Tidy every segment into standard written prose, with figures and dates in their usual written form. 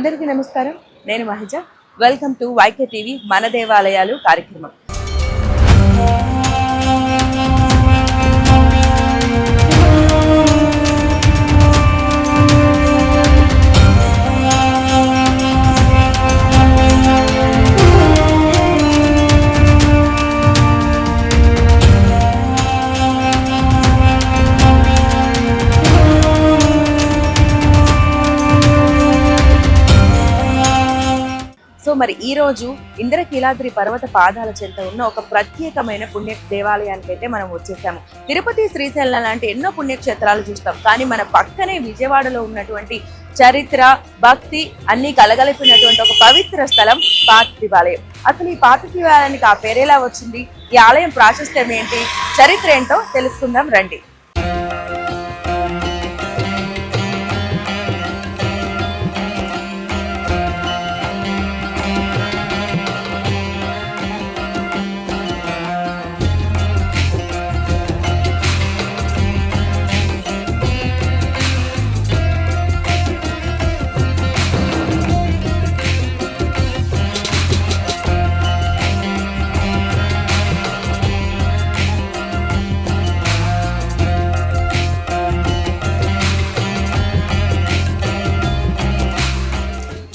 అందరికీ నమస్కారం. నేను మహిజ. వెల్కమ్ టు వైకే టీవీ మన దేవాలయాలు కార్యక్రమం. సో మరి ఈ రోజు ఇంద్రకీలాద్రి పర్వత పాదాల చెంత ఉన్న ఒక ప్రత్యేకమైన పుణ్య దేవాలయానికి అయితే మనం వచ్చేసాము. తిరుపతి, శ్రీశైలం లాంటి ఎన్నో పుణ్యక్షేత్రాలు చూస్తాం, కానీ మన పక్కనే విజయవాడలో ఉన్నటువంటి చరిత్ర, భక్తి అన్ని కలగలిపినటువంటి ఒక పవిత్ర స్థలం పాత శివాలయం. అసలు ఈ పాత శివాలయానికి ఆ పేరేలా వచ్చింది, ఈ ఆలయం ప్రాశస్త్యం ఏంటి, చరిత్ర ఏంటో తెలుసుకుందాం రండి.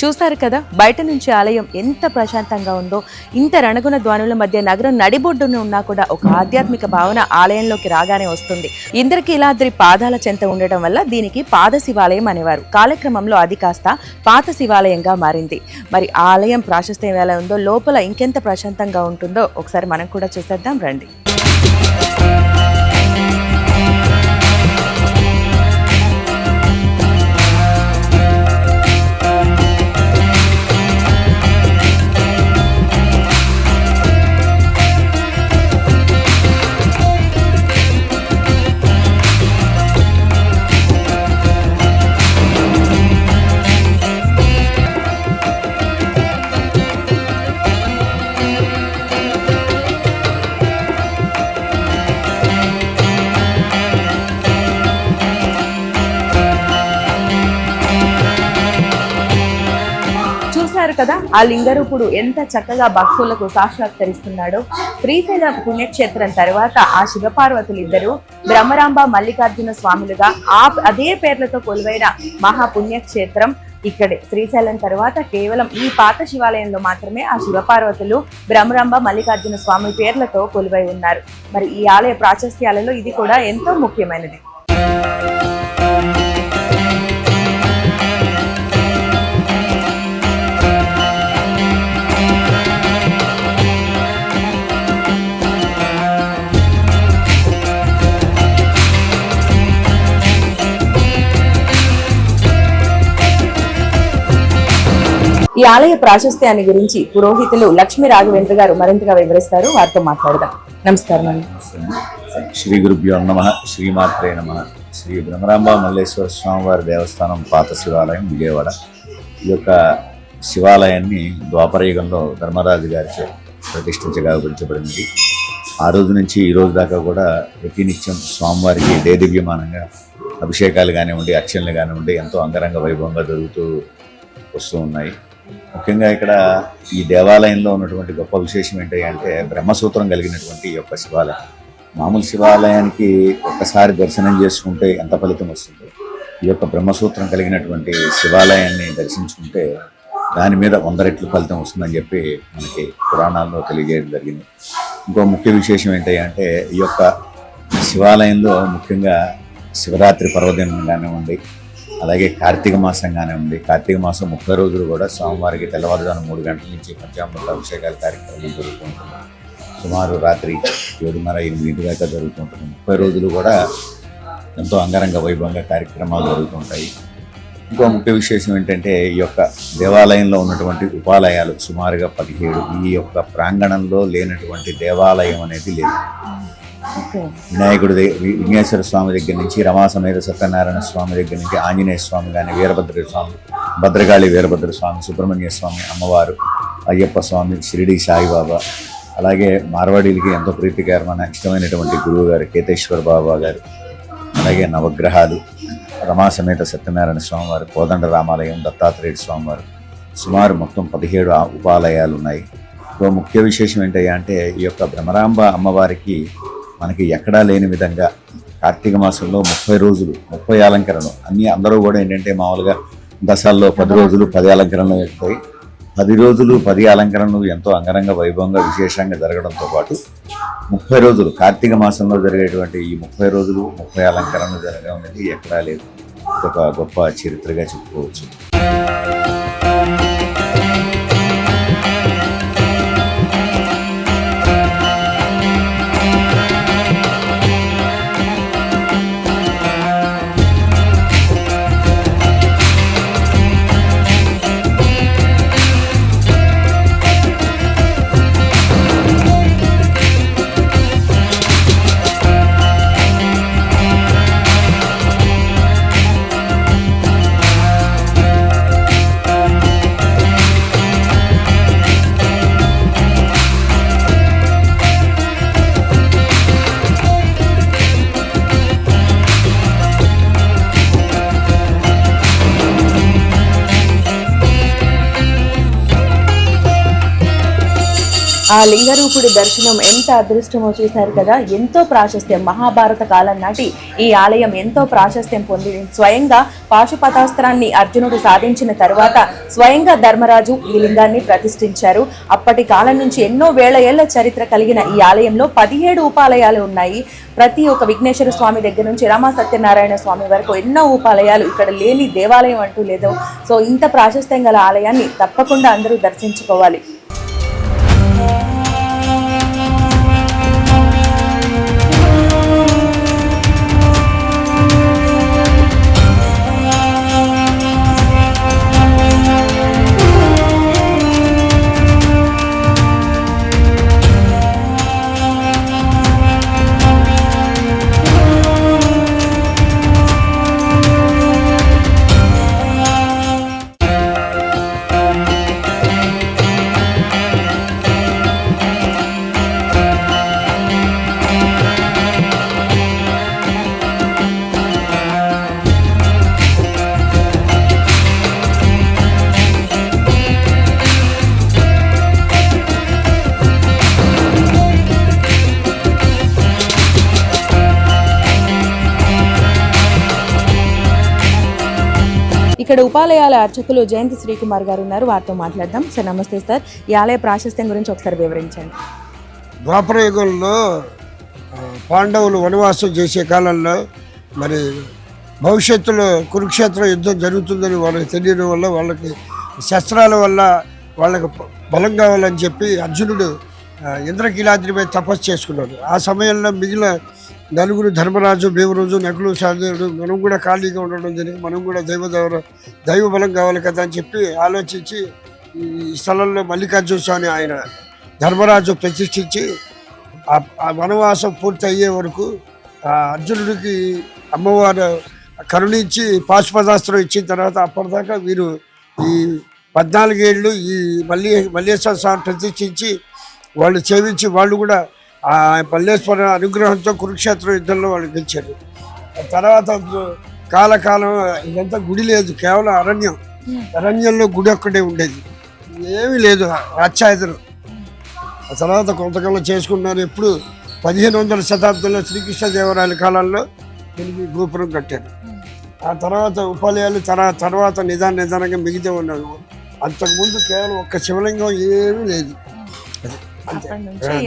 చూస్తారు కదా, బయట నుంచి ఆలయం ఎంత ప్రశాంతంగా ఉందో. ఇంత రణగుణ ధ్వనుల మధ్య నగరం నడిబొడ్డున ఉన్నా కూడా ఒక ఆధ్యాత్మిక భావన ఆలయంలోకి రాగానే వస్తుంది. ఇంద్రకీలాద్రి పాదాల చెంత ఉండటం వల్ల దీనికి పాద శివాలయం అనేవారు. కాలక్రమంలో అది కాస్త పాత శివాలయంగా మారింది. మరి ఆలయం ప్రాశస్త్యం ఎలా ఉందో, లోపల ఇంకెంత ప్రశాంతంగా ఉంటుందో ఒకసారి మనం కూడా చూసేద్దాం రండి. కదా, ఆ లింగరూపుడు ఎంత చక్కగా భక్తులకు సాక్షాత్కరిస్తున్నాడో. శ్రీశైల పుణ్యక్షేత్రం తర్వాత ఆ శివపార్వతులు ఇద్దరు బ్రహ్మరాంబ మల్లికార్జున స్వాములుగా అదే పేర్లతో కొలువైన మహాపుణ్యక్షేత్రం ఇక్కడే. శ్రీశైలం తర్వాత కేవలం ఈ పాత శివాలయంలో మాత్రమే ఆ శివపార్వతులు బ్రహ్మరాంబ మల్లికార్జున స్వామి పేర్లతో కొలువై ఉన్నారు. మరి ఈ ఆలయ ప్రాశస్త్యాలలో ఇది కూడా ఎంతో ముఖ్యమైనది. ఈ ఆలయ ప్రాశస్త్యాన్ని గురించి పురోహితులు లక్ష్మీ రాఘవేంద్ర గారు మరింతగా వివరిస్తారు. వారితో మాట్లాడదాం. నమస్కారం అండి. శ్రీ గురుభ్యో నమః. శ్రీమాత్రే నమః. శ్రీ బ్రహ్మరాంబ మల్లేశ్వర స్వామివారి దేవస్థానం పాత శివాలయం విజయవాడ. ఈ యొక్క శివాలయాన్ని ద్వాపరయుగంలో ధర్మరాజు గారిచే ప్రతిష్ఠించగా గురించబడింది. ఆ రోజు నుంచి ఈ రోజు దాకా కూడా ప్రతినిత్యం స్వామివారికి దేదివ్యమానంగా అభిషేకాలు కానివ్వండి, అర్చనలు కానివ్వండి ఎంతో అంగరంగ వైభవంగా జరుగుతూ వస్తూ ఉన్నాయి. ముఖ్యంగా ఇక్కడ ఈ దేవాలయంలో ఉన్నటువంటి గొప్ప విశేషం ఏంటి అంటే బ్రహ్మసూత్రం కలిగినటువంటి ఈ యొక్క శివాలయం. మామూలు శివాలయానికి ఒక్కసారి దర్శనం చేసుకుంటే ఎంత ఫలితం వస్తుందో, ఈ యొక్క బ్రహ్మసూత్రం కలిగినటువంటి శివాలయాన్ని దర్శించుకుంటే దాని మీద 100 రెట్లు ఫలితం వస్తుందని చెప్పి మనకి పురాణాల్లో తెలియజేయడం జరిగింది. ఇంకో ముఖ్య విశేషం ఏంటి అంటే ఈ యొక్క శివాలయంలో ముఖ్యంగా శివరాత్రి పర్వదినం కానివ్వండి, అలాగే కార్తీక మాసం కానివ్వండి, కార్తీక మాసం 30 రోజులు కూడా స్వామివారికి తెల్లవారుజాము 3 గంటల నుంచి పంచామృత అభిషేకాల కార్యక్రమం జరుగుతుంటుంది. సుమారు రాత్రి 7:30-8 దాకా జరుగుతుంటుంది. 30 రోజులు కూడా ఎంతో అంగరంగ వైభవంగా కార్యక్రమాలు జరుగుతుంటాయి. ఇంకో ముఖ్య విశేషం ఏంటంటే ఈ యొక్క దేవాలయంలో ఉన్నటువంటి ఉపాలయాలు సుమారుగా 17. ఈ యొక్క ప్రాంగణంలో లేనటువంటి దేవాలయం అనేది లేదు. వినాయకుడి విఘ్నేశ్వర స్వామి దగ్గర నుంచి, రమాసమేత సత్యనారాయణ స్వామి దగ్గర నుంచి, ఆంజనేయ స్వామి కానీ, వీరభద్ర స్వామి, భద్రకాళి వీరభద్ర స్వామి, సుబ్రహ్మణ్య స్వామి అమ్మవారు, అయ్యప్ప స్వామి, షిరిడి సాయిబాబా, అలాగే మార్వాడీలకి ఎంతో ప్రీతికరమైన ఇష్టమైనటువంటి గురువు గారు కేతేశ్వర బాబా గారు, అలాగే నవగ్రహాలు, రమాసమేత సత్యనారాయణ స్వామివారు, కోదండ రామాలయం, దత్తాత్రేయ స్వామివారు, సుమారు మొత్తం 17 ఉపాలయాలు ఉన్నాయి. సో ముఖ్య విశేషం ఏంటయ్యా అంటే ఈ యొక్క భ్రమరాంబ అమ్మవారికి మనకి ఎక్కడా లేని విధంగా కార్తీక మాసంలో 30 రోజులు 30 అలంకరణలు అందరూ కూడా ఏంటంటే మామూలుగా దశాల్లో 10 రోజులు 10 అలంకరణలు ఎక్కుతాయి. 10 రోజులు 10 అలంకరణలు ఎంతో అంగరంగ వైభవంగా విశేషంగా జరగడంతో పాటు 30 రోజులు కార్తీక మాసంలో జరిగేటువంటి ఈ 30 రోజులు 30 అలంకరణలు జరగడం అనేది ఎక్కడా లేదు. ఒక గొప్ప చరిత్రగా చెప్పుకోవచ్చు. ఆ లింగరూపుడి దర్శనం ఎంత అదృష్టమో చూశారు కదా. ఎంతో ప్రాశస్త్యం, మహాభారత కాలం నాటి ఈ ఆలయం ఎంతో ప్రాశస్త్యం పొందింది. స్వయంగా పాశుపతాస్త్రాన్ని అర్జునుడు సాధించిన తరువాత స్వయంగా ధర్మరాజు ఈ లింగాన్ని ప్రతిష్ఠించారు. అప్పటి కాలం నుంచి ఎన్నో వేల ఏళ్ల చరిత్ర కలిగిన ఈ ఆలయంలో 17 ఉపాలయాలు ఉన్నాయి. ప్రతి ఒక్క విఘ్నేశ్వర స్వామి దగ్గర నుంచి రామ సత్యనారాయణ స్వామి వరకు ఎన్నో ఉపాలయాలు, ఇక్కడ లేని దేవాలయం అంటూ లేదు. సో ఇంత ప్రాశస్త్యం గల ఆలయాన్ని తప్పకుండా అందరూ దర్శించుకోవాలి. ఇక్కడ ఉపాలయాల అర్చకులు జయంతి శ్రీకుమార్ గారు ఉన్నారు, వారితో మాట్లాడదాం. సార్ నమస్తే సార్. ఈ ఆలయ ప్రాశస్త్యం గురించి ఒకసారి వివరించండి. ద్వాపర యుగంలో పాండవులు వనవాసం చేసే కాలంలో మరి భవిష్యత్తులో కురుక్షేత్ర యుద్ధం జరుగుతుందని వాళ్ళకి తెలియడం వల్ల, వాళ్ళకి శస్త్రాల వల్ల వాళ్ళకి బలం కావాలని చెప్పి అర్జునుడు ఇంద్రకీలాద్రిపై తపస్సు చేసుకున్నాడు. ఆ సమయంలో మిగిలిన నలుగురు ధర్మరాజు, భీమరాజు, నకులు, సహదేవుడు మనం కూడా ఖాళీగా ఉండడం జరిగింది. మనం కూడా దైవ బలం కావాలి కదా అని చెప్పి ఆలోచించి ఈ స్థలంలో మల్లికార్జున స్వామి ఆయన ధర్మరాజు ప్రతిష్ఠించి ఆ వనవాసం పూర్తి అయ్యే వరకు అర్జునుడికి అమ్మవారు కరుణించి పాశుపతాస్త్రం ఇచ్చిన తర్వాత అప్పటిదాకా వీరు ఈ 14 ఏళ్ళు ఈ మల్లేశ్వర స్వామి ప్రతిష్ఠించి వాళ్ళు సేవించి వాళ్ళు కూడా ఆ మల్లేశ్వర అనుగ్రహంతో కురుక్షేత్ర యుద్ధంలో వాళ్ళు గెలిచారు. తర్వాత కాలకాలం ఇదంతా గుడి లేదు, కేవలం అరణ్యంలో గుడి ఒక్కటే ఉండేది, ఏమీ లేదు ఆచ్ఛాదనం. ఆ తర్వాత కొంతకాలం చేసుకున్నారు. ఎప్పుడు 1500వ శతాబ్దంలో శ్రీకృష్ణదేవరాయల కాలంలో దీనికి గోపురం కట్టారు. ఆ తర్వాత ఉపాలయాలు తర్వాత నిదానంగా మిగితే ఉన్నారు. అంతకుముందు కేవలం ఒక్క శివలింగం ఏమీ లేదు.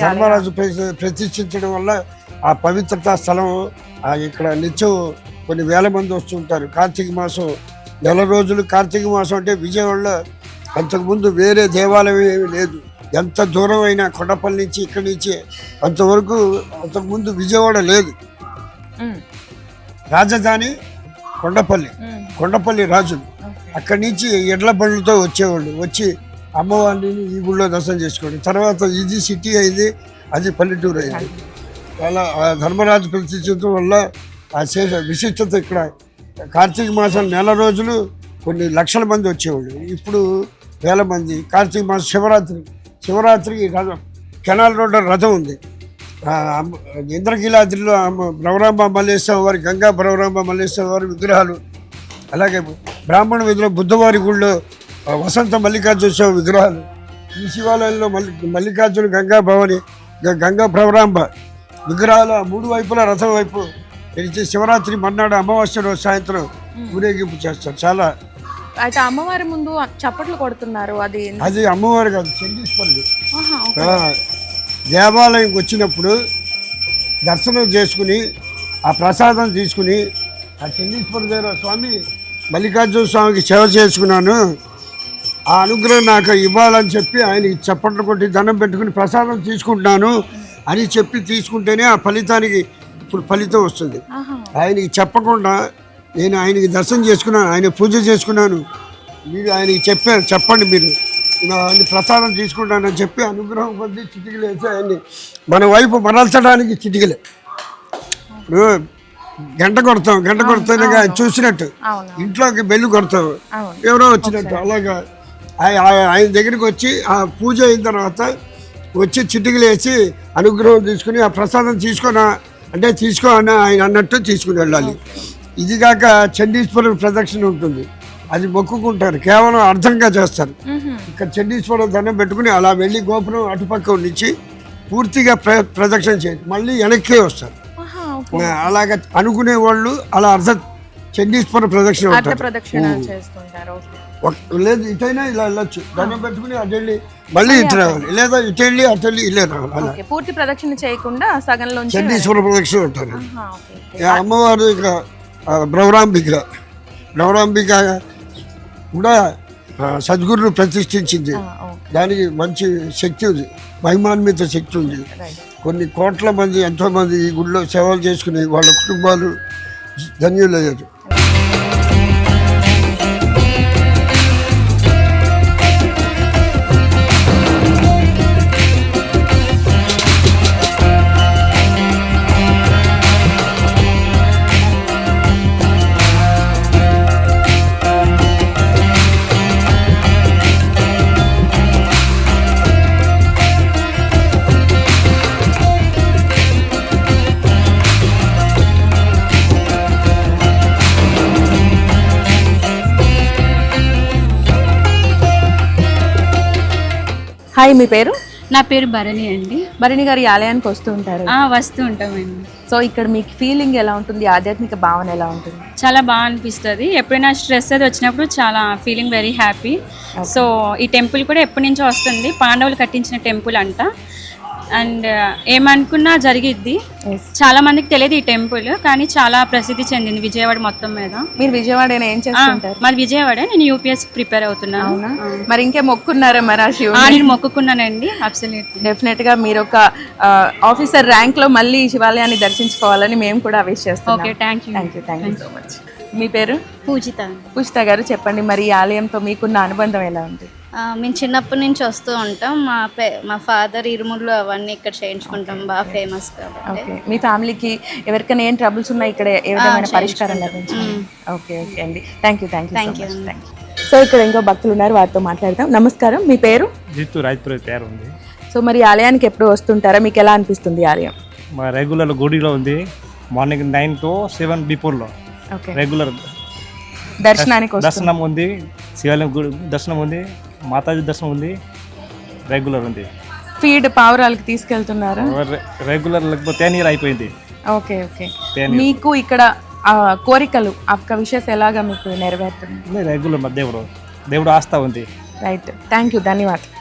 ధర్మరాజు ప్రతిష్ఠించడం వల్ల ఆ పవిత్రతా స్థలం ఇక్కడ నిత్యం కొన్ని వేల మంది వస్తుంటారు. కార్తీక మాసం 9 రోజులు. కార్తీక మాసం అంటే విజయవాడలో అంతకుముందు వేరే దేవాలయం ఏమీ లేదు. ఎంత దూరం అయినా కొండపల్లి నుంచి ఇక్కడి నుంచి అంతకుముందు విజయవాడ లేదు. రాజధాని కొండపల్లి రాజులు. అక్కడి నుంచి ఎడ్ల బండ్లతో వచ్చేవాళ్ళు, వచ్చి అమ్మవారిని ఈ గుళ్ళో దర్శనం చేసుకోండి. తర్వాత ఇది సిటీ అయింది, అది పల్లెటూరు అయింది. అలా ధర్మరాజు ప్రతిష్ఠించడం వల్ల ఆ విశిష్టత ఇక్కడ కార్తీక మాసం 9 రోజులు కొన్ని లక్షల మంది వచ్చేవాళ్ళు, ఇప్పుడు వేల మంది. కార్తీక మాసం శివరాత్రికి రథం, కెనాల్ రోడ్ రథం ఉంది. ఇంద్రకీలాద్రిలో భ్రమరాంబ మల్లేశ్వర వారి, గంగా భ్రమరాంబ మల్లేశ్వర వారి విగ్రహాలు అలాగే బ్రాహ్మణ వీధిలో బుద్ధవారి గుళ్ళో వసంత మల్లికార్జున స్వామి విగ్రహాలు, ఈ శివాలయంలో మల్లికార్జున గంగా భవాని గంగా ప్రవరాంబ విగ్రహాలు మూడు వైపులా రథం వైపు తెలిసి శివరాత్రి మర్నాడు అమావాస్య రోజు సాయంత్రం ఊరేగింపు చేస్తారు. చాలా అయితే అమ్మవారి ముందు చప్పట్లు కొడుతున్నారు, అది అమ్మవారు కాదు, చండీశ్వరుడు. ఆహా, ఓకే. దేవాలయంకి వచ్చినప్పుడు దర్శనం చేసుకుని ఆ ప్రసాదం తీసుకుని ఆ చండీశ్వర దగ్గర స్వామి మల్లికార్జున స్వామికి సేవ చేసుకున్నాను, ఆ అనుగ్రహం నాకు ఇవ్వాలని చెప్పి ఆయనకి చప్పట్లు కొట్టి దండం పెట్టుకుని ప్రసాదం తీసుకుంటున్నాను అని చెప్పి తీసుకుంటేనే ఆ ఫలితానికి ఇప్పుడు ఫలితం వస్తుంది. ఆయనకి చెప్పకుండా నేను ఆయనకి దర్శనం చేసుకున్నాను, ఆయన పూజ చేసుకున్నాను, మీరు ఆయనకి చెప్పారు చెప్పండి మీరు ఆయన ప్రసాదం తీసుకుంటానని చెప్పి అనుగ్రహం కొద్ది చిటికలు వేసి ఆయన్ని మన వైపు మరల్చడానికి చిటికలే. ఇప్పుడు గంట కొడతానే ఆయన చూసినట్టు, ఇంట్లోకి బెల్లు కొడతాం ఎవరో వచ్చినట్టు, అలాగా ఆయన దగ్గరికి వచ్చి ఆ పూజ అయిన తర్వాత వచ్చి చిటికలు వేసి అనుగ్రహం తీసుకుని ఆ ప్రసాదం తీసుకో అని ఆయన అన్నట్టు తీసుకుని వెళ్ళాలి. ఇది కాక చండీశ్వరుడు ప్రదక్షిణ ఉంటుంది, అది మొక్కుకుంటారు, కేవలం అర్థంగా చేస్తారు. ఇక్కడ చండీశ్వరుడు దండం పెట్టుకుని అలా వెళ్ళి గోపురం అటుపక్క నుంచి పూర్తిగా ప్రదక్షిణ చేయండి, మళ్ళీ వెనక్కే వస్తారు. అలాగ అనుకునే వాళ్ళు అలా చండీశ్వర ప్రదక్షిణ లేదు, ఇటైనా ఇలా వెళ్ళొచ్చు, దండం పెట్టుకుని అటు వెళ్ళి మళ్ళీ ఇటు రావాలి, లేదా ఇటు వెళ్ళి అటు వెళ్ళి ఇల్లే రావాలి. అలా పూర్తి ప్రదక్షిణ చేయకుండా సగంలో చండీశ్వర ప్రదక్షిణ ఉంటారు. అమ్మవారు ఇక్కడ భ్రవరాంబిక కూడా సద్గురును ప్రతిష్ఠించింది, దానికి మంచి శక్తి ఉంది, మహిమాన్విత శక్తి ఉంది. కొన్ని కోట్ల మంది ఎంతోమంది ఈ గుడిలో సేవలు చేసుకుని వాళ్ళ కుటుంబాలు ధన్యులయ్యారు. హాయ్, మీ పేరు? నా పేరు భరణి అండి. భరణి గారు ఈ ఆలయానికి వస్తూ ఉంటారు? వస్తూ ఉంటామండి. సో ఇక్కడ మీకు ఫీలింగ్ ఎలా ఉంటుంది, ఆధ్యాత్మిక భావన ఎలా ఉంటుంది? చాలా బాగా అనిపిస్తుంది. ఎప్పుడైనా స్ట్రెస్ అది వచ్చినప్పుడు చాలా ఫీలింగ్ వెరీ హ్యాపీ. సో ఈ టెంపుల్ కూడా ఎప్పటి నుంచో వస్తుంది, పాండవులు కట్టించిన టెంపుల్ అంట. అండ్ ఏమనుకున్నా జరిగిద్ది. చాలా మందికి తెలియదు ఈ టెంపుల్, కానీ చాలా ప్రసిద్ధి చెందింది విజయవాడ మొత్తం మీద. మీరు విజయవాడ ఏం చేస్తుంటారు? మరి విజయవాడ, నేను యూపీఎస్ ప్రిపేర్ అవుతున్నాను. మరి ఇంకే మొక్కున్నారా? మరి నేను మొక్కుకున్నానండి. అబ్సల్యూట్లీ, డెఫినెట్ గా మీరు ఒక ఆఫీసర్ ర్యాంక్ లో మళ్ళీ శివాలయాన్ని దర్శించుకోవాలని మేము కూడా విష్ చేస్తాం. Okay, thank you so much. మీ పేరు? పూజిత గారు, చెప్పండి మరి ఈ ఆలయంతో మీకున్న అనుబంధం ఎలా ఉంది? మేము చిన్నప్పటి నుంచి వస్తూ ఉంటాం. మా ఫాదర్ ఇరుములు అవన్నీ ఇక్కడ చేయించుకుంటాం, బాగా ఫేమస్ కాబట్టి. మీ ఫ్యామిలీకి ఎవరికైనా ఏం ట్రబుల్స్ ఉన్నా ఇక్కడ ఏదైనా పరిష్కారం లభించింది? ఓకే అండి, థ్యాంక్ యూ. సో ఇక్కడ ఇంకో భక్తులు ఉన్నారు, వారితో మాట్లాడదాం. నమస్కారం, మీ పేరు? జిత్తు రాజ్పుర పేరు ఉంది. సో మరి ఆలయానికి ఎప్పుడు వస్తుంటారా? మీకు ఎలా అనిపిస్తుంది ఆలయం? మా రెగ్యులర్ గుడిలో ఉంది, మార్నింగ్ 9 to 7 బిఫోర్లో రెగ్యులర్ దర్శనం ఉంది, శివాలయం గుడి దర్శనం ఉంది, మాతాజీ దర్శనం ఉంది, రెగ్యులర్ ఉంది. ఫీడ్ పావురాలకి తీసుకెళ్తున్నారా? రెగ్యులర్ లేకపోతే 10 years అయిపోయింది. ఓకే. మీకు ఇక్కడ కోరికలు ఒక్క విషయం ఎలాగా మీకు నెరవేరుతుంది? రెగ్యులర్ మా దేవుడు ఆస్థ ఉంది. రైట్, థ్యాంక్ యూ, ధన్యవాదాలు.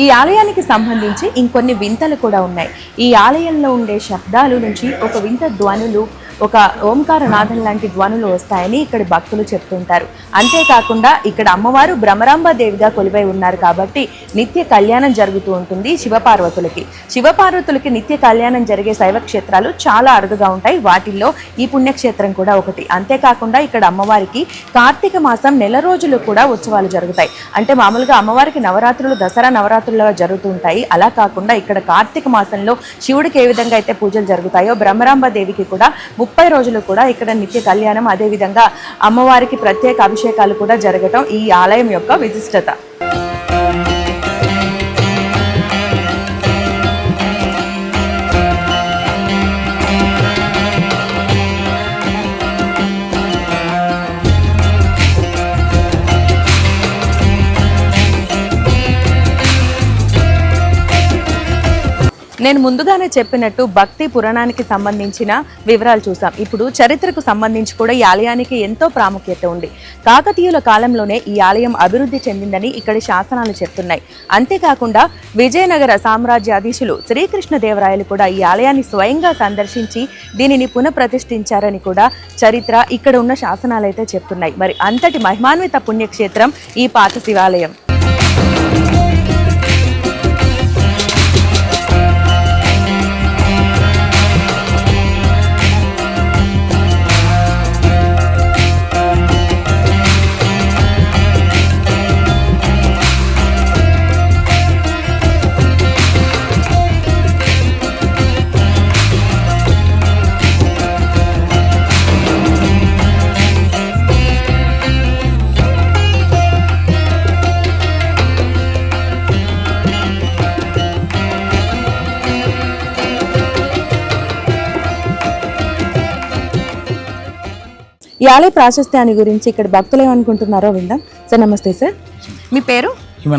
ఈ ఆలయానికి సంబంధించి ఇంకొన్ని వింతలు కూడా ఉన్నాయి. ఈ ఆలయంలో ఉండే శబ్దాలు నుంచి ఒక వింత ధ్వనులు, ఒక ఓంకారనాథం లాంటి ధ్వనులు వస్తాయని ఇక్కడ భక్తులు చెప్తుంటారు. అంతేకాకుండా ఇక్కడ అమ్మవారు భ్రమరాంబాదేవిగా కొలువై ఉన్నారు కాబట్టి నిత్య కళ్యాణం జరుగుతూ ఉంటుంది శివపార్వతులకి నిత్య కళ్యాణం జరిగే శైవ క్షేత్రాలు చాలా అరుదుగా ఉంటాయి. వాటిల్లో ఈ పుణ్యక్షేత్రం కూడా ఒకటి. అంతేకాకుండా ఇక్కడ అమ్మవారికి కార్తీక మాసం నెల రోజులు కూడా ఉత్సవాలు జరుగుతాయి. అంటే మామూలుగా అమ్మవారికి నవరాత్రులు, దసరా నవరాత్రులు జరుగుతూ ఉంటాయి. అలా కాకుండా ఇక్కడ కార్తీక మాసంలో శివుడికి ఏ విధంగా అయితే పూజలు జరుగుతాయో భ్రమరాంబాదేవికి కూడా 30 రోజులు కూడా ఇక్కడ నిత్య కళ్యాణం, అదేవిధంగా అమ్మవారికి ప్రత్యేక అభిషేకాలు కూడా జరగటం ఈ ఆలయం యొక్క విశిష్టత. నేను ముందుగానే చెప్పినట్టు భక్తి పురాణానికి సంబంధించిన వివరాలు చూసాం. ఇప్పుడు చరిత్రకు సంబంధించి కూడా ఈ ఆలయానికి ఎంతో ప్రాముఖ్యత ఉంది. కాకతీయుల కాలంలోనే ఈ ఆలయం అభివృద్ధి చెందిందని ఇక్కడి శాసనాలు చెప్తున్నాయి. అంతేకాకుండా విజయనగర సామ్రాజ్యాధీశులు శ్రీకృష్ణదేవరాయలు కూడా ఈ ఆలయాన్ని స్వయంగా సందర్శించి దీనిని పునఃప్రతిష్ఠించారని కూడా చరిత్ర, ఇక్కడ ఉన్న శాసనాలు అయితే చెప్తున్నాయి. మరి అంతటి మహిమాన్విత పుణ్యక్షేత్రం ఈ పాత శివాలయం. ఈ ఆలయ ప్రాశస్త్యాన్ని గురించి ఇక్కడ భక్తులు ఏమనుకుంటున్నారో విందాం. సార్ నమస్తే సార్, మీ పేరు?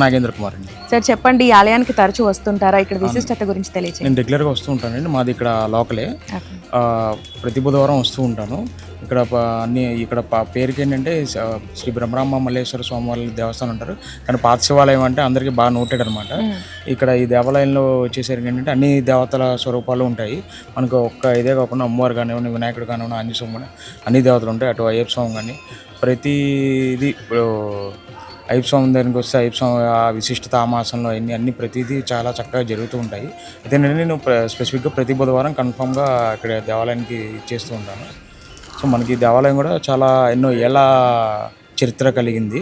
నాగేంద్ర కుమార్ అండి. సార్ చెప్పండి, ఈ ఆలయానికి తరచూ వస్తుంటారా? ఇక్కడ విశిష్టత గురించి తెలియజేయండి. నేను రెగ్యులర్గా వస్తూ ఉంటానండి. మాది ఇక్కడ లోకలే. ప్రతి బుధవారం వస్తూ ఉంటాను. ఇక్కడ ఇక్కడ పేరుకి ఏంటంటే శ్రీ బ్రహ్మరాంబ మల్లేశ్వర స్వామివారి దేవస్థానం అంటారు, కానీ పాత శివాలయం అంటే అందరికీ బాగా నోటెడ్ అనమాట. ఇక్కడ ఈ దేవాలయంలో వచ్చేసరికి ఏంటంటే అన్ని దేవతల స్వరూపాలు ఉంటాయి. మనకు ఇదే కాకుండా అమ్మవారు కానివ్వండి, వినాయకుడు కానివ్వండి, ఆంజనేయ స్వామి కానీ అన్ని దేవతలు ఉంటాయి. అటు అయ్యప్ప స్వామి కానీ ప్రతిదీ. అయ్యప్ప స్వామి దగ్గరికి వస్తే అయ్యప్ప స్వామి ఆ విశిష్టత ఆ మాసంలో అన్ని ప్రతిదీ చాలా చక్కగా జరుగుతూ ఉంటాయి. అయితే నేను స్పెసిఫిక్గా ప్రతి బుధవారం కన్ఫామ్గా ఇక్కడ దేవాలయానికి చేస్తూ ఉంటాను. సో మనకి దేవాలయం కూడా చాలా ఎన్నో ఏళ్ళ చరిత్ర కలిగింది.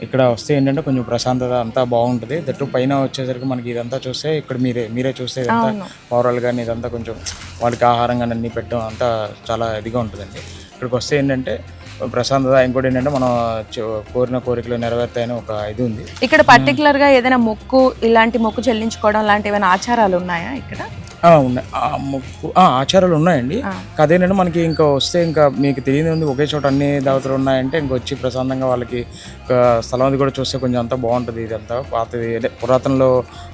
ఇక్కడ వస్తే ఏంటంటే కొంచెం ప్రశాంతత అంతా బాగుంటుంది. దట్టు పైన వచ్చేసరికి మనకి ఇదంతా చూస్తే ఇక్కడ మీరే చూస్తే ఇదంతా పౌరాలు కానీ ఇదంతా కొంచెం వాళ్ళకి ఆహారం కానీ అన్నీ పెట్టడం అంతా చాలా ఇదిగా ఉంటుందండి. ఇక్కడికి వస్తే ఏంటంటే ప్రశాంతత. ఇంకోటి ఏంటంటే మనం కోరిన కోరికలు నెరవేర్తాయని ఒక ఇది ఉంది. ఇక్కడ పర్టికులర్ గా ఏదైనా మొక్కు, ఇలాంటి మొక్కు చెల్లించుకోవడం లాంటి ఏమైనా ఆచారాలు ఉన్నాయా ఇక్కడ? ఉన్నాయి. ఆచారాలు ఉన్నాయండి. అదేనంటే మనకి ఇంకా వస్తే ఇంకా మీకు తెలియదు ఉంది, ఒకే చోట అన్ని దేవతలు ఉన్నాయంటే ఇంకొచ్చి ప్రశాంతంగా వాళ్ళకి స్థలం అది కూడా చూస్తే కొంచెం అంతా బాగుంటుంది. ఇదంతా పాతది, అదే పురాతనలో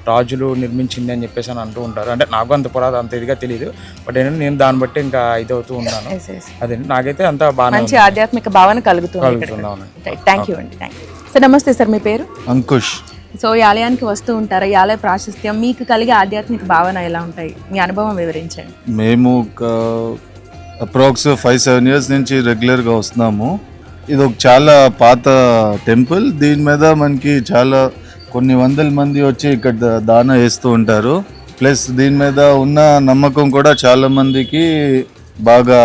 రాజులు నిర్మించింది అని చెప్పేసి అని అంటూ ఉంటారు. అంటే నాకు అంత ఇదిగా తెలియదు, బట్ ఏంటంటే నేను దాన్ని బట్టి ఇంకా ఇది అవుతూ ఉన్నాను. అదే నాకైతే అంతా బాగా మంచి ఆధ్యాత్మిక భావన కలుగుతుంది. థ్యాంక్ యూ అండి. సార్ నమస్తే సార్, మీ పేరు? అంకుష్. సో ఈ ఆలయానికి వస్తూ ఉంటారా? ఈ ఆలయ ప్రాశస్త్యం, మీకు కలిగే ఆధ్యాత్మిక భావన ఎలా ఉంటాయి? మీ అనుభవం వివరించండి. మేము అప్రాక్స్ 5-7 ఇయర్స్ నుంచి రెగ్యులర్గా వస్తున్నాము. ఇది ఒక చాలా పాత టెంపుల్. దీని మీద మనకి చాలా కొన్ని వందల మంది వచ్చి ఇక్కడ దాన వేస్తూ ఉంటారు. ప్లస్ దీని మీద ఉన్న నమ్మకం కూడా చాలా మందికి బాగా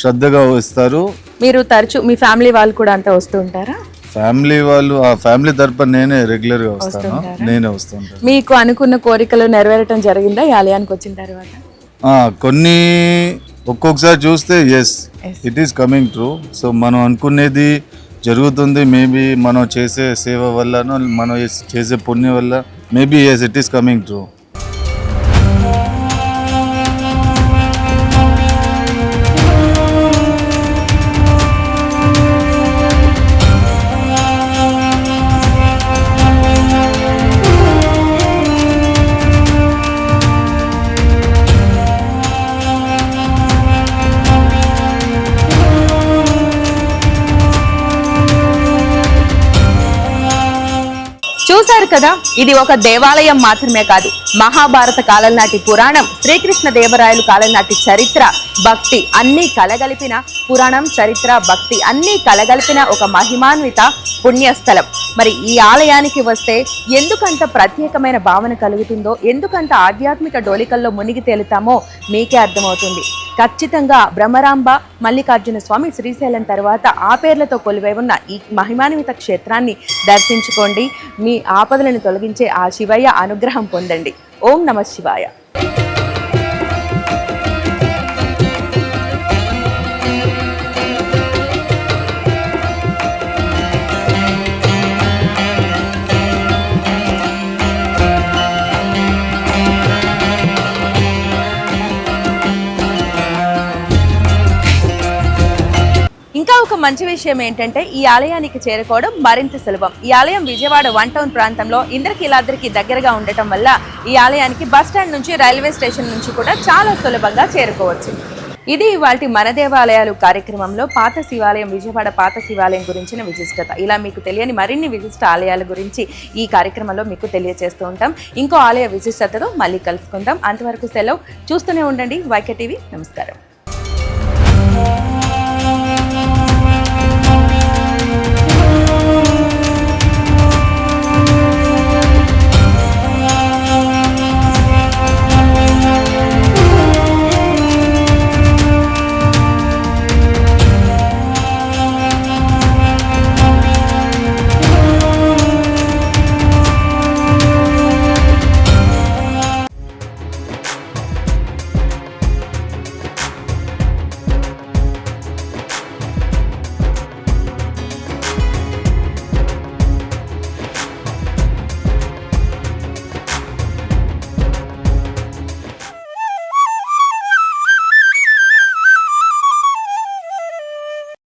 శ్రద్ధగా వస్తారు. మీరు తరచు మీ ఫ్యామిలీ వాళ్ళు కూడా అంతా వస్తూ ఉంటారా? ఫ్యామిలీ వాళ్ళు, ఆ ఫ్యామిలీ తరపున నేనే రెగ్యులర్గా వస్తాను. నేనే వస్తుంటాను. మీకు అనుకున్న కోరికలు నెరవేరటం జరిగిందా ఈ ఆలయానికి వచ్చిన తర్వాత? కొన్ని ఒక్కొక్కసారి చూస్తే yes, it is coming true. So మనం అనుకునేది జరుగుతుంది. మేబీ మనం చేసే సేవ వల్లనో మనం చేసే పుణ్యం వల్ల maybe yes, it is coming true. చూశారు కదా, ఇది ఒక దేవాలయం మాత్రమే కాదు, మహాభారత కాలం నాటి పురాణం, శ్రీకృష్ణ దేవరాయలు కాలం నాటి చరిత్ర, భక్తి అన్నీ కలగలిపిన పురాణం, చరిత్ర, భక్తి అన్నీ కలగలిపిన ఒక మహిమాన్విత పుణ్యస్థలం. మరి ఈ ఆలయానికి వస్తే ఎందుకంత ప్రత్యేకమైన భావన కలుగుతుందో, ఎందుకంత ఆధ్యాత్మిక డోలికల్లో మునిగి తేలుతామో మీకే అర్థమవుతుంది. ఖచ్చితంగా భ్రమరాంబ మల్లికార్జున స్వామి శ్రీశైలం తర్వాత ఆ పేర్లతో కొలువై ఉన్న ఈ మహిమాన్విత క్షేత్రాన్ని దర్శించుకోండి. మీ ఆపదలను తొలగించే ఆ శివయ్య అనుగ్రహం పొందండి. ఓం నమః శివాయ. ఇంకా ఒక మంచి విషయం ఏంటంటే ఈ ఆలయానికి చేరుకోవడం మరింత సులభం. ఈ ఆలయం విజయవాడ 1 టౌన్ ప్రాంతంలో ఇంద్రకీలాద్రికి దగ్గరగా ఉండటం వల్ల ఈ ఆలయానికి బస్ స్టాండ్ నుంచి, రైల్వే స్టేషన్ నుంచి కూడా చాలా సులభంగా చేరుకోవచ్చు. ఇది ఇవాల్టి మన దేవాలయాలు కార్యక్రమంలో పాత శివాలయం, విజయవాడ పాత శివాలయం గురించిన విశిష్టత. ఇలా మీకు తెలియని మరిన్ని విశిష్ట ఆలయాల గురించి ఈ కార్యక్రమంలో మీకు తెలియజేస్తూ ఉంటాం. ఇంకో ఆలయ విశిష్టతతో మళ్ళీ కలుసుకుందాం. అంతవరకు సెలవు. చూస్తూనే ఉండండి YK TV. నమస్కారం.